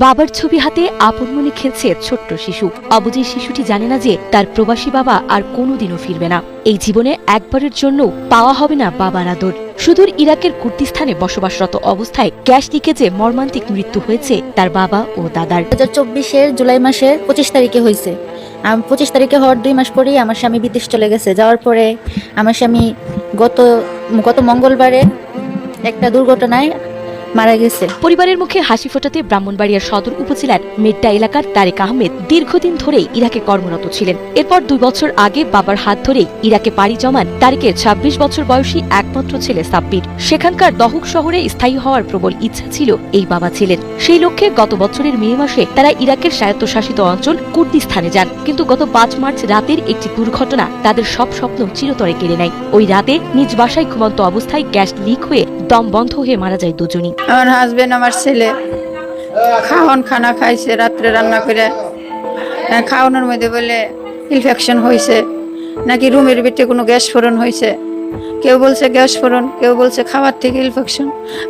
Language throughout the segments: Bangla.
বাবার ছবি হাতে আপন মনে খেলছে ছোট্ট শিশু। অবুঝের শিশুটি জানে না যে তার প্রবাসী বাবা আর কোনোদিনও ফিরবে না। এই জীবনে একবারের জন্য পাওয়া হবে না বাবার আদর। সুদূর ইরাকের কুর্দিস্তানে বসবাসরত অবস্থায় গ্যাস লিকেজে মর্মান্তিক মৃত্যু হয়েছে তার বাবা ও দাদার। 2024 জুলাই মাসের 25 তারিখে হয়েছে। 25 তারিখে হওয়ার 2 মাস পরেই আমার স্বামী বিদেশ চলে গেছে। যাওয়ার পরে আমার স্বামী গত মঙ্গলবারে একটা দুর্ঘটনায় মারা গেছে। পরিবারের মুখে হাসি ফোটাতে ব্রাহ্মণবাড়িয়ার সদর উপজেলার মেড্ডা এলাকার তারেক আহমেদ দীর্ঘদিন ধরেই ইরাকে কর্মরত ছিলেন। এরপর 2 বছর আগে বাবার হাত ধরেই ইরাকে পাড়ি জমান তারেকের 26 বছর বয়সী একমাত্র ছেলে সাব্বির। সেখানকার দহক শহরে স্থায়ী হওয়ার প্রবল ইচ্ছা ছিল এই বাবা ছেলের। সেই লক্ষ্যে গত বছরের মে মাসে তারা ইরাকের স্বায়ত্তশাসিত অঞ্চল কুর্দিস্তানে যান। কিন্তু গত 5 মার্চ রাতের একটি দুর্ঘটনা তাদের সব স্বপ্ন চিরতরে কেড়ে নেয়। ওই রাতে নিজ বাসায় ঘুমন্ত অবস্থায় গ্যাস লিক হয়ে দম বন্ধ হয়ে মারা যায় দুজনই। আমার হাজবেন্ড আমার ছেলে খানা খাইছে রাত্রে রান্না করে, খাওয়ানোর মধ্যে বলে ইনফেকশন হয়েছে, নাকি রুমের ভিতরে কোনো গ্যাস ফোড়ন হয়েছে। কেউ বলছে গ্যাস ফোড়ন, কেউ বলছে খাবার থেকে ইনফেকশন।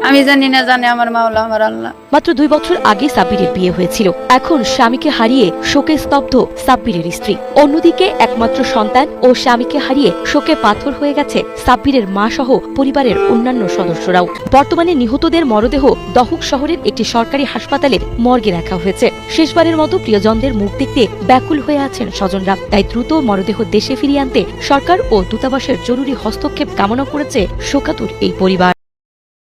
আমি জানি না, জানে আমার মাওলা, আমার আল্লাহ। মাত্র 2 বছর আগে সাব্বিরের বিয়ে হয়েছিল। এখন স্বামীকে হারিয়ে শোকে স্তব্ধ সাব্বিরের স্ত্রী। অন্যদিকে একমাত্র সন্তান ও স্বামীকে হারিয়ে শোকে পাথর হয়ে গেছে সাব্বিরের মা সহ পরিবারের অন্যান্য সদস্যরাও। বর্তমানে নিহতদের মরদেহ দহক শহরের একটি সরকারি হাসপাতালের মর্গে রাখা হয়েছে। শেষবারের মতো প্রিয়জনদের মুখ দেখতে ব্যাকুল হয়ে আছেন স্বজনরা। তাই দ্রুত মরদেহ দেশে ফিরিয়ে আনতে সরকার ও দূতাবাসের জরুরি হস্তক্ষেপ কামনা করেছে শোকাতুর এই পরিবার।